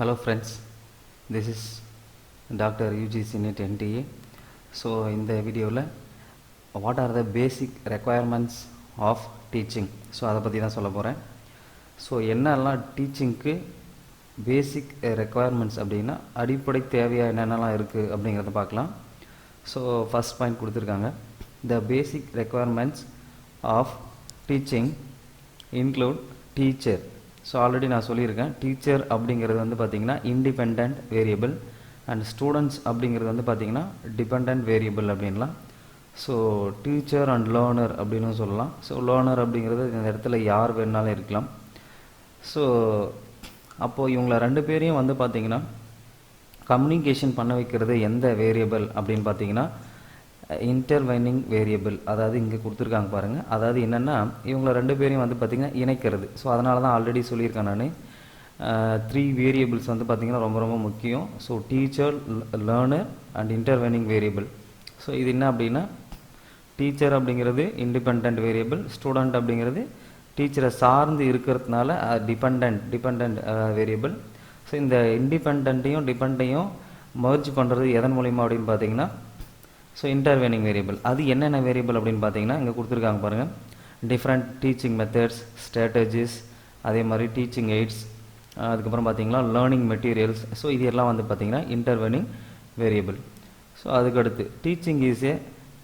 Hello friends, this is Dr. UGC NET NTA. So in the video what are the basic requirements of teaching? So அதை பற்றி தான் சொல்ல போகிறேன். So என்னெல்லாம் டீச்சிங்க்கு பேசிக் requirements அப்படின்னா அடிப்படை தேவையாக என்னென்னலாம் இருக்குது அப்படிங்கிறத பார்க்கலாம். ஸோ ஃபஸ்ட் பாயிண்ட் கொடுத்துருக்காங்க, the basic requirements of teaching include teacher. So already நான் சொல்லியிருக்கேன், டீச்சர் அப்படிங்கிறது வந்து பார்த்திங்கன்னா இண்டிபெண்ட் வேரியபிள் அண்ட் ஸ்டூடெண்ட்ஸ் அப்படிங்கிறது வந்து பார்த்திங்கன்னா டிபெண்ட் வேரியபிள் அப்படின்லாம். ஸோ டீச்சர் அண்ட் லேர்னர் அப்படின்னு சொல்லலாம். ஸோ லேர்னர் அப்படிங்கிறது இந்த இடத்துல யார் வேணாலும் இருக்கலாம். ஸோ அப்போது இவங்கள ரெண்டு பேரையும் வந்து பார்த்திங்கன்னா கம்யூனிகேஷன் பண்ண வைக்கிறது எந்த வேரியபிள் அப்படின்னு பார்த்தீங்கன்னா இன்டர்வைனிங் வேரியபிள். அதாவது இங்கே கொடுத்துருக்காங்க பாருங்கள், அதாவது என்னென்னா இவங்கள ரெண்டு பேரையும் வந்து பார்த்திங்கன்னா இணைக்கிறது. ஸோ அதனால தான் ஆல்ரெடி சொல்லியிருக்கேன் நான், 3 வேரியபிள்ஸ் வந்து பார்த்திங்கன்னா ரொம்ப ரொம்ப முக்கியம். So teacher, learner and இன்டர்வைனிங் variable. So இது என்ன அப்படின்னா டீச்சர் அப்படிங்கிறது இண்டிபெண்ட் வேரியபிள், ஸ்டூடெண்ட் அப்படிங்கிறது டீச்சரை சார்ந்து இருக்கிறதுனால டிபெண்ட் வேரியபிள். ஸோ இந்த இண்டிபெண்ட்டையும் டிபெண்ட்டையும் மர்ஜ் பண்ணுறது எதன் மூலிமா அப்படின்னு பார்த்தீங்கன்னா ஸோ இன்டர்வைனிங் வேரியபிள். அது என்னென்ன வேரியபிள் அப்படின்னு பார்த்தீங்கன்னா இங்கே கொடுத்துருக்காங்க பாருங்கள், டிஃப்ரெண்ட் டீச்சிங் மெத்தட்ஸ், ஸ்ட்ராட்டஜிஸ், அதே மாதிரி டீச்சிங் எய்ட்ஸ், அதுக்கப்புறம் பார்த்தீங்கன்னா லேர்னிங் மெட்டீரியல்ஸ். ஸோ இது எல்லாம் வந்து பார்த்திங்கன்னா இன்டர்வைனிங் வேரியபிள். ஸோ அதுக்கடுத்து teaching is a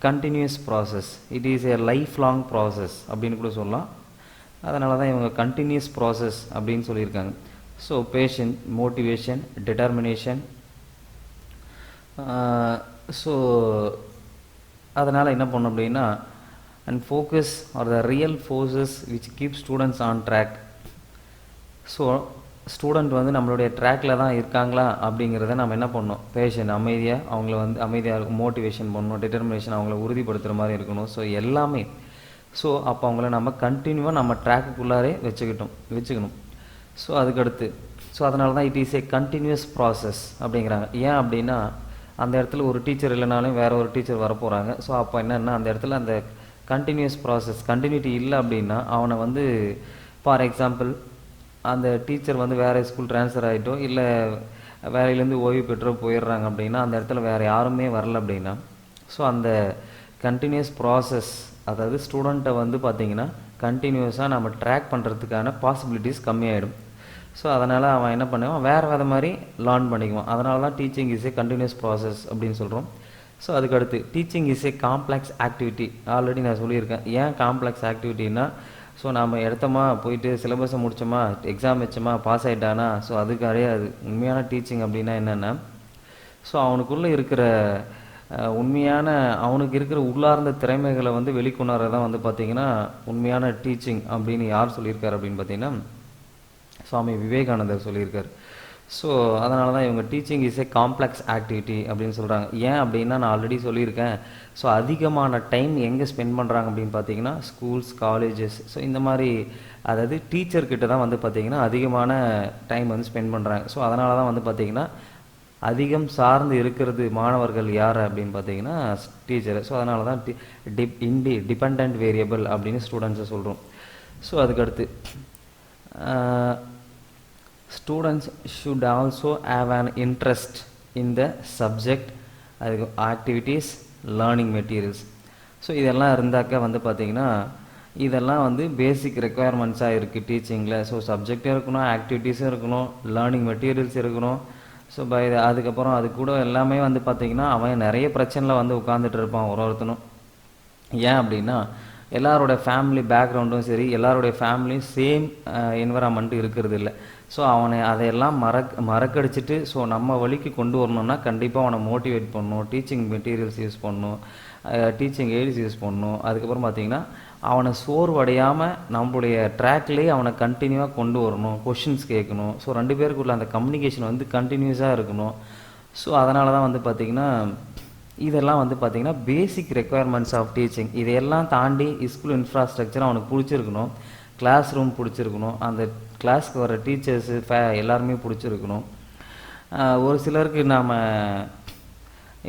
continuous process, it is a life long process அப்படின்னு கூட சொல்லலாம். அதனால தான் இவங்க கண்டினியூஸ் ப்ராசஸ் அப்படின்னு சொல்லியிருக்காங்க. So passion, motivation, determination. So அதனால் என்ன பண்ணோம் அப்படின்னா and focus are the real forces which keep students on track. So student வந்து நம்மளுடைய ட்ராக்கில் தான் இருக்காங்களா அப்படிங்கிறத நம்ம என்ன பண்ணோம், பேஷன், அமைதியாக அவங்கள வந்து அமைதியாக மோட்டிவேஷன் பண்ணணும், டிட்டர்மினேஷன் அவங்கள உறுதிப்படுத்துகிற மாதிரி இருக்கணும். ஸோ எல்லாமே. ஸோ அப்போ அவங்கள நம்ம கண்டினியூவாக நம்ம ட்ராக்குக்குள்ளாரே வச்சுக்கணும். ஸோ அதுக்கடுத்து ஸோ அதனால தான் it is a continuous process அப்படிங்கிறாங்க. ஏன் அப்படின்னா அந்த இடத்துல ஒரு டீச்சர் இல்லைனாலும் வேறு ஒரு டீச்சர் வரப்போகிறாங்க. ஸோ அப்போ என்னென்னா அந்த இடத்துல அந்த கண்டினியூஸ் ப்ராசஸ், கண்டினியூட்டி இல்லை அப்படின்னா அவனை வந்து ஃபார் எக்ஸாம்பிள் அந்த டீச்சர் வந்து வேறு ஸ்கூல் ட்ரான்ஸ்ஃபர் ஆகிட்டோ இல்லை வேலையிலேருந்து ஓய்வு பெற்றோ போயிடுறாங்க அப்படின்னா அந்த இடத்துல வேறு யாருமே வரல அப்படின்னா ஸோ அந்த கண்டினியூஸ் ப்ராசஸ், அதாவது ஸ்டூடெண்ட்டை வந்து பார்த்திங்கன்னா கண்டினியூஸாக நம்ம ட்ராக் பண்ணுறதுக்கான பாசிபிலிட்டிஸ் கம்மியாகிடும். ஸோ அதனால் அவன் என்ன பண்ணுவான், வேறு மாதிரி லேர்ன் பண்ணிக்குவான். அதனால தான் teaching is a continuous process அப்படின்னு சொல்கிறோம். ஸோ அதுக்கடுத்து teaching is a complex activity. Already நான் சொல்லியிருக்கேன், ஏன் காம்ப்ளெக்ஸ் ஆக்டிவிட்டின்னா ஸோ நம்ம எடுத்தோமா போயிட்டு சிலபஸை முடித்தோமா எக்ஸாம் வச்சோமா பாஸ் ஆகிட்டானா ஸோ அதுக்காகவே அது உண்மையான டீச்சிங் அப்படின்னா என்னென்னா ஸோ அவனுக்குள்ளே இருக்கிற உண்மையான அவனுக்கு இருக்கிற உள்ளார்ந்த திறமைகளை வந்து வெளிக்கொணர்றதான் வந்து பார்த்திங்கன்னா உண்மையான டீச்சிங் அப்படின்னு யார் சொல்லியிருக்காரு அப்படின்னு பார்த்தீங்கன்னா சுவாமி விவேகானந்தர் சொல்லியிருக்காரு. ஸோ அதனால தான் இவங்க teaching is a complex activity அப்படின்னு சொல்கிறாங்க. ஏன் அப்படின்னா நான் ஆல்ரெடி சொல்லியிருக்கேன், ஸோ அதிகமான டைம் எங்கே ஸ்பெண்ட் பண்ணுறாங்க அப்படின்னு பார்த்தீங்கன்னா ஸ்கூல்ஸ், காலேஜஸ். ஸோ இந்த மாதிரி அதாவது டீச்சர்கிட்ட தான் வந்து பார்த்திங்கன்னா அதிகமான டைம் வந்து ஸ்பெண்ட் பண்ணுறாங்க. ஸோ அதனால தான் வந்து பார்த்திங்கன்னா அதிகம் சார்ந்து இருக்கிறது மாணவர்கள் யார் அப்படின்னு பார்த்தீங்கன்னா டீச்சர். ஸோ அதனால தான் டிபெண்ட் வேரியபிள் அப்படின்னு ஸ்டூடெண்ட்ஸை சொல்கிறோம். ஸோ அதுக்கடுத்து students should also have an interest in the subject, அதுக்கு ஆக்டிவிட்டீஸ், லேர்னிங் மெட்டீரியல்ஸ். ஸோ இதெல்லாம் இருந்தாக்க வந்து பார்த்திங்கன்னா இதெல்லாம் வந்து பேசிக் ரெக்குவயர்மெண்ட்ஸாக இருக்குது டீச்சிங்கில். ஸோ சப்ஜெக்டும் இருக்கணும், ஆக்டிவிட்டீஸும் இருக்கணும், லேர்னிங் மெட்டீரியல்ஸ் இருக்கணும். ஸோ அதுக்கப்புறம் அது கூட எல்லாமே வந்து பார்த்திங்கன்னா அவன் நிறைய பிரச்சனையில் வந்து உட்காந்துட்டு இருப்பான் ஒருத்தனும். ஏன் அப்படின்னா எல்லாரோட ஃபேமிலி பேக்ரவுண்டும் சரி, எல்லாருடைய ஃபேமிலியும் சேம் என்விரான்மெண்ட் இருக்கிறது இல்லை. ஸோ அவனை அதையெல்லாம் மறக்கடிச்சிட்டு ஸோ நம்ம வழிக்கு கொண்டு வரணும்னா கண்டிப்பாக அவனை மோட்டிவேட் பண்ணணும், டீச்சிங் மெட்டீரியல்ஸ் யூஸ் பண்ணணும், டீச்சிங் எய்ட்ஸ் யூஸ் பண்ணணும். அதுக்கப்புறம் பார்த்திங்கன்னா அவனை சோர்வடையாமல் நம்மளுடைய ட்ராக்லேயே அவனை கண்டினியூவாக கொண்டு வரணும், கொஷின்ஸ் கேட்கணும். ஸோ ரெண்டு பேருக்குள்ள அந்த கம்யூனிகேஷன் வந்து கண்டினியூஸாக இருக்கணும். ஸோ அதனால தான் வந்து பார்த்திங்கன்னா இதெல்லாம் வந்து பார்த்திங்கன்னா பேசிக் ரெக்குவயர்மெண்ட்ஸ் ஆஃப் டீச்சிங். இதையெல்லாம் தாண்டி ஸ்கூல் இன்ஃப்ராஸ்ட்ரக்சர் அவனுக்கு பிடிச்சிருக்கணும், கிளாஸ் ரூம் பிடிச்சிருக்கணும், அந்த கிளாஸ்க்கு வர டீச்சர்ஸு எல்லாருமே பிடிச்சிருக்கணும். ஒரு சிலருக்கு நாம்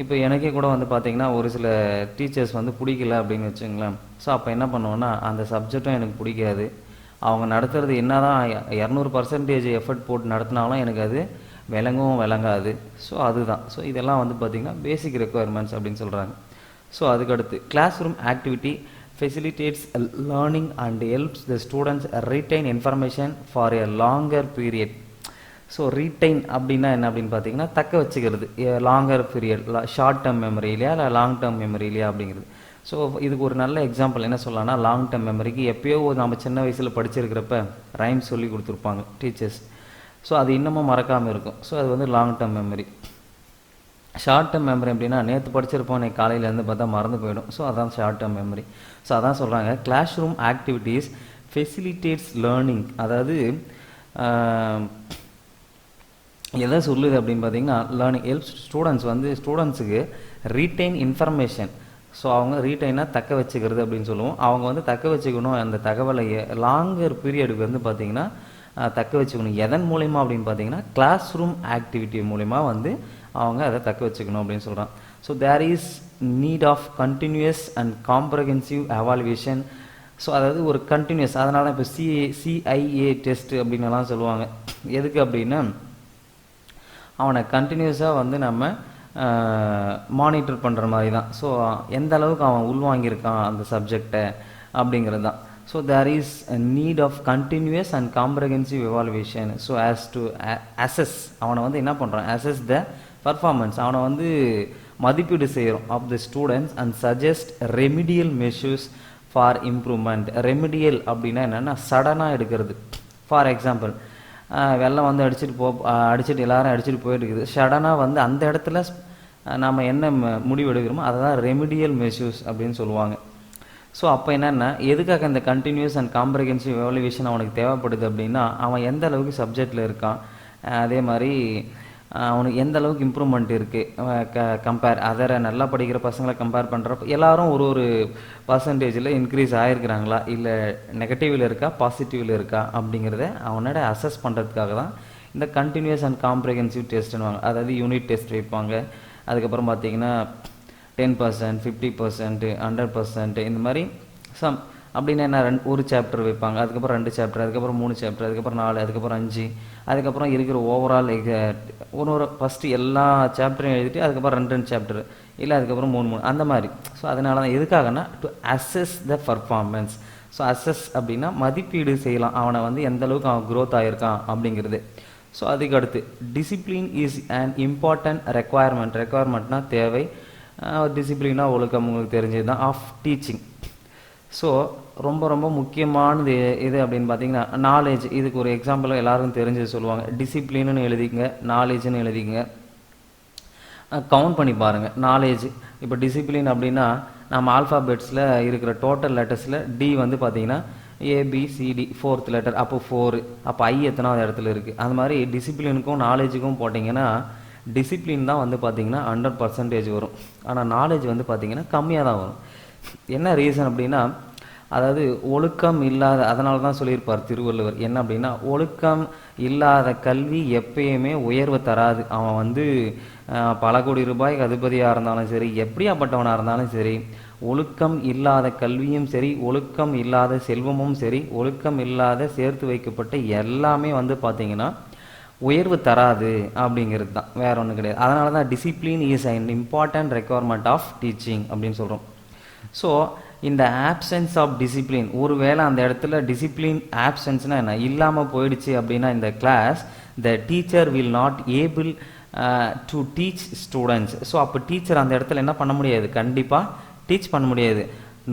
இப்போ எனக்கே கூட வந்து பார்த்திங்கன்னா ஒரு சில டீச்சர்ஸ் வந்து பிடிக்கல அப்படின்னு வச்சுங்களேன். ஸோ அப்போ என்ன பண்ணுவோன்னா அந்த சப்ஜெக்டும் எனக்கு பிடிக்காது, அவங்க நடத்துகிறது என்ன தான் 200% எஃபர்ட் போட்டு நடத்தினாலும் எனக்கு அது விளங்கவும் விளங்காது. ஸோ அதுதான். ஸோ இதெல்லாம் வந்து பார்த்திங்கன்னா பேசிக் ரெக்குயர்மெண்ட்ஸ் அப்படின்னு சொல்கிறாங்க. ஸோ அதுக்கடுத்து class room activity facilitates learning and helps the students retain information for a longer period. So retain அப்படின்னா என்ன அப்படின்னு பார்த்தீங்கன்னா தக்க வச்சுக்கிறது, longer period, short term memory இல்லையா இல்லை லாங் டேர்ம் மெமரி இல்லையா அப்படிங்கிறது. ஸோ இதுக்கு ஒரு நல்ல எக்ஸாம்பிள் என்ன சொல்லலாம்னா, லாங் டேர்ம் மெமரிக்கு எப்போயோ நம்ம சின்ன வயசில் படிச்சிருக்கிறப்ப ரைம் சொல்லி கொடுத்துருப்பாங்க டீச்சர்ஸ். ஸோ அது இன்னமும் மறக்காமல் இருக்கும். ஸோ அது வந்து long term memory. Short term memory அப்படின்னா நேற்று படிச்சிருப்போம், இன்னைக்கு காலையிலேருந்து பார்த்தா மறந்து போயிடும். ஸோ அதான் ஷார்ட் டேர்ம் மெமரி. ஸோ அதான் சொல்கிறாங்க classroom activities facilitates learning. அதாவது எதை சொல்லுது அப்படின்னு பார்த்தீங்கன்னா, லேர்னிங் ஹெல்ப்ஸ் ஸ்டூடெண்ட்ஸ் வந்து ஸ்டூடெண்ட்ஸுக்கு ரீட்டைன் இன்ஃபர்மேஷன். ஸோ அவங்க ரீட்டைனாக தக்க வச்சுக்கிறது அப்படின்னு சொல்லுவோம். அவங்க வந்து தக்க வச்சுக்கணும் அந்த தகவலை லாங்கர் பீரியடுக்கு வந்து பார்த்திங்கன்னா தக்க வச்சுக்கணும். எதன் மூலிமா அப்படின்னு பார்த்தீங்கன்னா கிளாஸ் ரூம் ஆக்டிவிட்டி மூலிமா வந்து அவங்க அதை தக்க வச்சுக்கணும் அப்படின்னு சொல்கிறான். So there is need of continuous and comprehensive evaluation. So அதாவது ஒரு கண்டினியூஸ், அதனால தான் இப்போ சிஐஏ டெஸ்ட் அப்படின்னுலாம் சொல்லுவாங்க. எதுக்கு அப்படின்னா அவனை கண்டினியூஸாக வந்து நம்ம மானிட்டர் பண்ணுற மாதிரி தான். ஸோ எந்த அளவுக்கு அவன் உள்வாங்கியிருக்கான் அந்த சப்ஜெக்டை அப்படிங்கிறது தான். So there is a need of continuous and comprehensive evaluation so as to assess. அவனை வந்து என்ன பண்ணுறான், assess the performance. அவனை வந்து மதிப்பீடு செய்கிறோம் of the students and suggest remedial measures for improvement. Remedial அப்படின்னா என்னென்னா சடனாக எடுக்கிறது. ஃபார் எக்ஸாம்பிள் வெள்ளம் வந்து அடிச்சுட்டு எல்லாரும் அடிச்சுட்டு போயிட்டு இருக்குது. சடனாக வந்து அந்த இடத்துல நாம் என்ன முடிவு எடுக்கிறோமோ அதை தான் ரெமிடியல் மெஷூர்ஸ் அப்படின்னு சொல்லுவாங்க. ஸோ அப்போ என்னென்னா எதுக்காக இந்த கண்டினியூஸ் அண்ட் காம்ப்ரஹென்சிவ் எவாலுவேஷன் அவனுக்கு தேவைப்படுது அப்படின்னா, அவன் எந்த அளவுக்கு சப்ஜெக்டில் இருக்கான், அதே மாதிரி அவனுக்கு எந்த அளவுக்கு இம்ப்ரூவ்மெண்ட் இருக்குது கம்பேர் அதர் நல்லா படிக்கிற பசங்களை கம்பேர் பண்ணுறப்ப எல்லாரும் ஒரு பர்சன்டேஜில் இன்க்ரீஸ் ஆகிருக்கிறாங்களா, இல்லை நெகட்டிவில் இருக்கா பாசிட்டிவில் இருக்கா அப்படிங்கிறத அவனோட அசஸ் பண்ணுறதுக்காக தான் இந்த கண்டினியூஸ் அண்ட் காம்ப்ரஹென்சிவ் டெஸ்ட்னுவாங்க. அதாவது யூனிட் டெஸ்ட் வைப்பாங்க. அதுக்கப்புறம் பார்த்தீங்கன்னா 10%, 50%, 100% இந்த மாதிரி சம் அப்படின்னா என்ன, ஒரு சாப்டர் வைப்பாங்க, அதுக்கப்புறம் 2 சாப்டர், அதுக்கப்புறம் 3 சாப்டர், அதுக்கப்புறம் 4, அதுக்கப்புறம் 5, அதுக்கப்புறம் இருக்கிற ஓவரால் ஒரு ஃபஸ்ட்டு எல்லா சாப்டரையும் எழுதிட்டு அதுக்கப்புறம் 2 சாப்டர் இல்லை அதுக்கப்புறம் 3 அந்த மாதிரி. ஸோ அதனால தான் எதுக்காகனா to assess the performance. So assess அப்படின்னா மதிப்பீடு செய்யலாம் அவனை வந்து எந்த அளவுக்கு அவன் க்ரோத் ஆகியிருக்கான் அப்படிங்கிறது. ஸோ அதுக்கு அடுத்து டிசிப்ளின் இஸ் அன் இம்பார்ட்டன்ட் ரெக்குவயர்மெண்ட்னா தேவை, டிசிப்ளினா ஒழுக்கம் உங்களுக்கு தெரிஞ்சது தான் ஆஃப் டீச்சிங். ஸோ ரொம்ப ரொம்ப முக்கியமானது இது அப்படின்னு பார்த்தீங்கன்னா நாலேஜ். இதுக்கு ஒரு எக்ஸாம்பிள் எல்லாருக்கும் தெரிஞ்சது சொல்லுவாங்க. டிசிப்ளின்னு எழுதிங்க, நாலேஜ்னு எழுதிங்க, கவுண்ட் பண்ணி பாருங்கள். நாலேஜ் இப்போ டிசிப்ளின் அப்படின்னா நம்ம ஆல்ஃபாபெட்ஸில் இருக்கிற டோட்டல் லெட்டர்ஸில் டி வந்து பார்த்தீங்கன்னா ஏபிசிடி 4th லெட்டர், அப்போ 4, அப்போ ஐ எத்தனாவது இடத்துல இருக்குது. அது மாதிரி டிசிப்ளினுக்கும் நாலேஜுக்கும் போட்டிங்கன்னா டிசிப்ளின் தான் வந்து பார்த்திங்கன்னா 100% வரும். ஆனால் நாலேஜ் வந்து பார்த்திங்கன்னா கம்மியாக தான் வரும். என்ன ரீசன் அப்படின்னா, அதாவது ஒழுக்கம் இல்லாத, அதனால தான் சொல்லியிருப்பார் திருவள்ளுவர் என்ன அப்படின்னா, ஒழுக்கம் இல்லாத கல்வி எப்பயுமே உயர்வு தராது. அவன் வந்து பல கோடி ரூபாய்க்கு அதிபதியாக இருந்தாலும் சரி, எப்படியாப்பட்டவனாக இருந்தாலும் சரி, ஒழுக்கம் இல்லாத கல்வியும் சரி, ஒழுக்கம் இல்லாத செல்வமும் சரி, ஒழுக்கம் இல்லாத சேர்த்து வைக்கப்பட்ட எல்லாமே வந்து பார்த்திங்கன்னா உயர்வு தராது அப்படிங்கிறது தான், வேற ஒன்றும் கிடையாது. அதனால தான் discipline is an important requirement of teaching அப்படின்னு சொல்கிறோம். ஸோ இந்த ஆப்சன்ஸ் ஆஃப் டிசிப்ளின், ஒருவேளை அந்த இடத்துல டிசிப்ளின் ஆப்சன்ஸ்னால் என்ன, இல்லாமல் போயிடுச்சு அப்படின்னா இந்த class the teacher will not able to teach students. So அப்போ டீச்சர் அந்த இடத்துல என்ன பண்ண முடியாது, கண்டிப்பாக டீச் பண்ண முடியாது.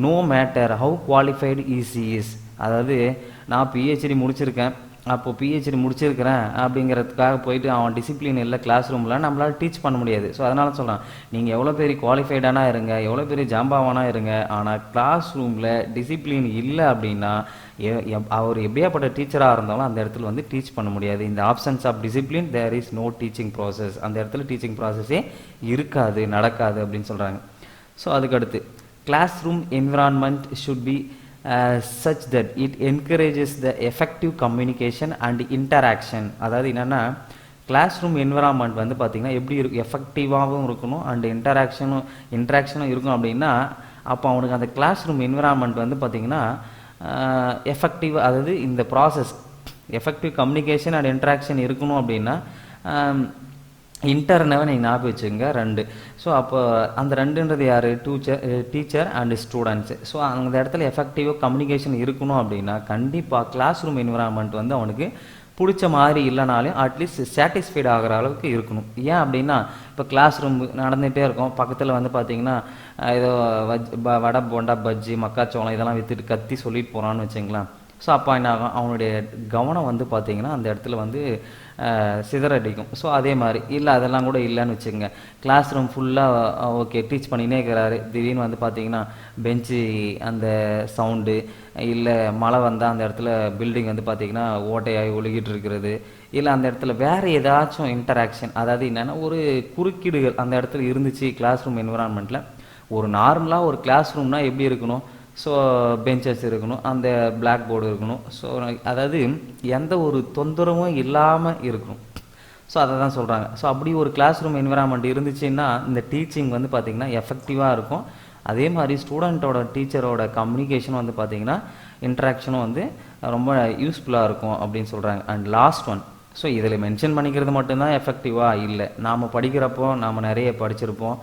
No matter how qualified is. அதாவது நான் பிஹெச்டி முடிச்சிருக்கேன், அப்போது பிஹெச்டி முடிச்சிருக்கிறேன் அப்படிங்கிறதுக்காக போயிட்டு அவன் டிசிப்ளின் இல்லை கிளாஸ் ரூமில் நம்மளால் டீச் பண்ண முடியாது. ஸோ அதனால சொல்கிறான், நீங்கள் எவ்வளோ பெரிய குவாலிஃபைடானா இருங்க, எவ்வளோ பெரிய ஜாம்பாவானா இருங்க, ஆனால் கிளாஸ் ரூமில் டிசிப்ளின் இல்லை அப்படின்னா அவர் எப்படியாப்பட்ட டீச்சராக இருந்தாலும் அந்த இடத்துல வந்து டீச் பண்ண முடியாது. இந்த options of discipline there is no teaching process. அந்த இடத்துல டீச்சிங் ப்ராசஸே இருக்காது, நடக்காது அப்படின்னு சொல்கிறாங்க. ஸோ அதுக்கடுத்து class room environment should be such that it encourages the effective communication and interaction. அதாவது என்னென்னா கிளாஸ் ரூம் என்விரான்மெண்ட் வந்து பார்த்திங்கன்னா எப்படி இருக்கும், எஃபெக்டிவாகவும் இருக்கணும் அண்ட் இன்ட்ராக்ஷனும் இருக்கும் அப்படின்னா, அப்போ அவனுக்கு அந்த கிளாஸ் ரூம் என்விரான்மெண்ட் வந்து பார்த்திங்கன்னா எஃபெக்டிவ், அதாவது இந்த process effective communication and interaction இருக்கணும் அப்படின்னா இன்டர்னவை நீங்கள் ஞாபகம் வச்சுங்க 2. ஸோ அப்போ அந்த 2ன்றது யார்? Teacher and students. ஸோ அந்த இடத்துல எஃபெக்டிவாக கம்யூனிகேஷன் இருக்கணும் அப்படின்னா கண்டிப்பாக கிளாஸ் ரூம் என்விரான்மெண்ட் வந்து அவனுக்கு பிடிச்ச மாதிரி இல்லைனாலும் அட்லீஸ்ட் சாட்டிஸ்ஃபைட் ஆகிற அளவுக்கு இருக்கணும். ஏன் அப்படின்னா இப்போ கிளாஸ் ரூம் நடந்துகிட்டே இருக்கும், பக்கத்தில் வந்து பார்த்தீங்கன்னா ஏதோ வடை போண்டா பஜ்ஜி மக்காச்சோளம் இதெல்லாம் விற்றுட்டு கத்தி சொல்லிட்டு போகிறான்னு வச்சுங்களேன். ஸோ அப்போ என்ன ஆகும்? அவனுடைய கவனம் வந்து பார்த்திங்கன்னா அந்த இடத்துல வந்து சிதறடிக்கும். ஸோ அதே மாதிரி இல்லை அதெல்லாம் கூட இல்லைன்னு வச்சுக்கோங்க, கிளாஸ் ரூம் ஃபுல்லாக ஓகே டீச் பண்ணினே இருக்கிறாரு, திடீர்னு வந்து பார்த்திங்கன்னா பெஞ்சு அந்த சவுண்டு, இல்லை மழை வந்தால் அந்த இடத்துல பில்டிங் வந்து பார்த்திங்கன்னா ஓட்டையாகி ஒழுகிட்டு இருக்கிறது, இல்லை அந்த இடத்துல வேறு ஏதாச்சும் இன்டராக்ஷன், அதாவது என்னென்னா ஒரு குறுக்கீடுகள் அந்த இடத்துல இருந்துச்சு கிளாஸ் ரூம் என்விரான்மெண்ட்டில். ஒரு நார்மலாக ஒரு கிளாஸ் ரூம்னால் எப்படி இருக்கணும்? ஸோ பெஞ்சஸ் இருக்கணும், அந்த பிளாக் போர்டு இருக்கணும், ஸோ அதாவது எந்த ஒரு தொந்தரவும் இல்லாமல் இருக்கணும். ஸோ அதை தான் சொல்கிறாங்க. ஸோ அப்படி ஒரு கிளாஸ் ரூம் என்விரான்மெண்ட் இருந்துச்சுன்னா இந்த டீச்சிங் வந்து பார்த்திங்கன்னா எஃபெக்டிவாக இருக்கும். அதே மாதிரி ஸ்டூடெண்ட்டோட டீச்சரோட கம்யூனிகேஷனும் வந்து பார்த்திங்கன்னா இன்ட்ராக்ஷனும் வந்து ரொம்ப யூஸ்ஃபுல்லாக இருக்கும் அப்படின்னு சொல்கிறாங்க. அண்ட் லாஸ்ட் ஒன், ஸோ இதில் மென்ஷன் பண்ணிக்கிறது மட்டும்தான் எஃபெக்டிவாக இல்லை. நாம் படிக்கிறப்போ நாம் நிறைய படிச்சிருப்போம்,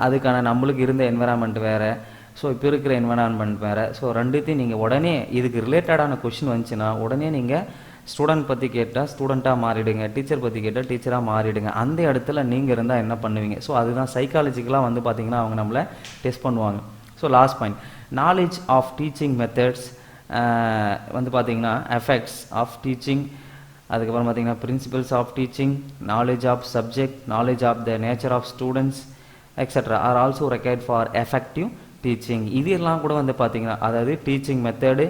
அதுக்கான நம்மளுக்கு இருந்த என்விரான்மெண்ட் வேறு, ஸோ இப்போ இருக்கிற என்விரான்மெண்ட் வேறு. ஸோ ரெண்டுத்தையும் நீங்கள் உடனே இதுக்கு ரிலேட்டடான கொஷின் வந்துச்சுன்னா உடனே நீங்கள் ஸ்டூடெண்ட் பற்றி கேட்டால் ஸ்டூடெண்ட்டாக மாறிடுங்க, டீச்சர் பற்றி கேட்டால் டீச்சராக மாறிடுங்க. அந்த இடத்துல நீங்கள் இருந்தால் என்ன பண்ணுவீங்க? ஸோ அதுதான் சைக்காலஜிக்கலாக வந்து பார்த்திங்கன்னா அவங்க நம்மளை டெஸ்ட் பண்ணுவாங்க. So last point, knowledge of teaching methods வந்து பார்த்திங்கன்னா எஃபெக்ட்ஸ் ஆஃப் டீச்சிங், அதுக்கப்புறம் பார்த்திங்கன்னா principles of teaching, knowledge of subject, knowledge of the nature of students etcetera are also required for effective teaching. இது எல்லாம் கூட வந்து பார்த்திங்கன்னா அதாவது டீச்சிங் மெத்தடு,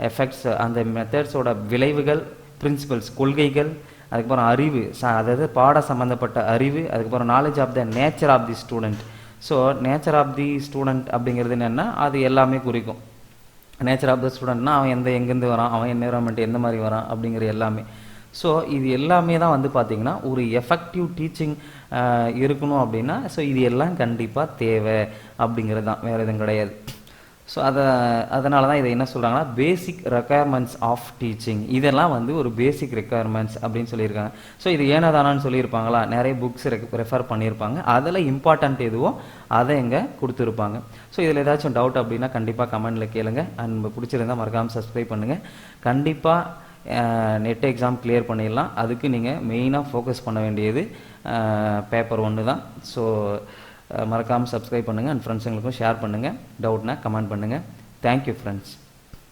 எஃபெக்ட்ஸ், அந்த மெத்தட்ஸோட விளைவுகள், பிரின்சிபல்ஸ் கொள்கைகள், அதுக்கப்புறம் அறிவு, அதாவது பாட சம்மந்தப்பட்ட அறிவு, அதுக்கப்புறம் knowledge of the nature of the student. So nature of the student அப்படிங்கிறது என்னென்னா அது எல்லாமே குறிக்கும். நேச்சர் ஆஃப் த ஸ்டூடெண்ட்னா அவன் எங்கேருந்து வரான், அவன் என்விரான்மெண்ட் எந்த மாதிரி வரான் அப்படிங்கிற எல்லாமே. ஸோ இது எல்லாமே தான் வந்து பார்த்திங்கன்னா ஒரு எஃபெக்டிவ் டீச்சிங் இருக்கணும் அப்படின்னா ஸோ இது எல்லாம் கண்டிப்பாக தேவை அப்படிங்கிறது தான், வேறு எதுவும் கிடையாது. ஸோ அதனால தான் இதை என்ன சொல்கிறாங்கன்னா பேசிக் ரெக்குயர்மெண்ட்ஸ் ஆஃப் டீச்சிங், இதெல்லாம் வந்து ஒரு பேசிக் ரெக்குயர்மெண்ட்ஸ் அப்படின்னு சொல்லியிருக்காங்க. ஸோ இது ஏனதானான்னு சொல்லியிருப்பாங்களா, நிறைய புக்ஸ் ரெஃபர் பண்ணியிருப்பாங்க, அதில் இம்பார்ட்டண்ட் எதுவோ அதை இங்கே கொடுத்துருப்பாங்க. ஸோ இதில் ஏதாச்சும் டவுட் அப்படின்னா கண்டிப்பாக கமெண்டில் கேளுங்க. அண்ட் பிடிச்சிருந்தால் மறக்காமல் சப்ஸ்கிரைப் பண்ணுங்கள். கண்டிப்பாக நெட் எக்ஸாம் கிளியர் பண்ணிடலாம். அதுக்கு நீங்கள் மெயினாக ஃபோக்கஸ் பண்ண வேண்டியது பேப்பர் 1 தான். ஸோ மறக்காமல் சப்ஸ்கிரைப் பண்ணுங்கள் அண்ட் ஃப்ரெண்ட்ஸுங்களுக்கும் ஷேர் பண்ணுங்கள். டவுட்னா கமெண்ட் பண்ணுங்கள். Thank you friends.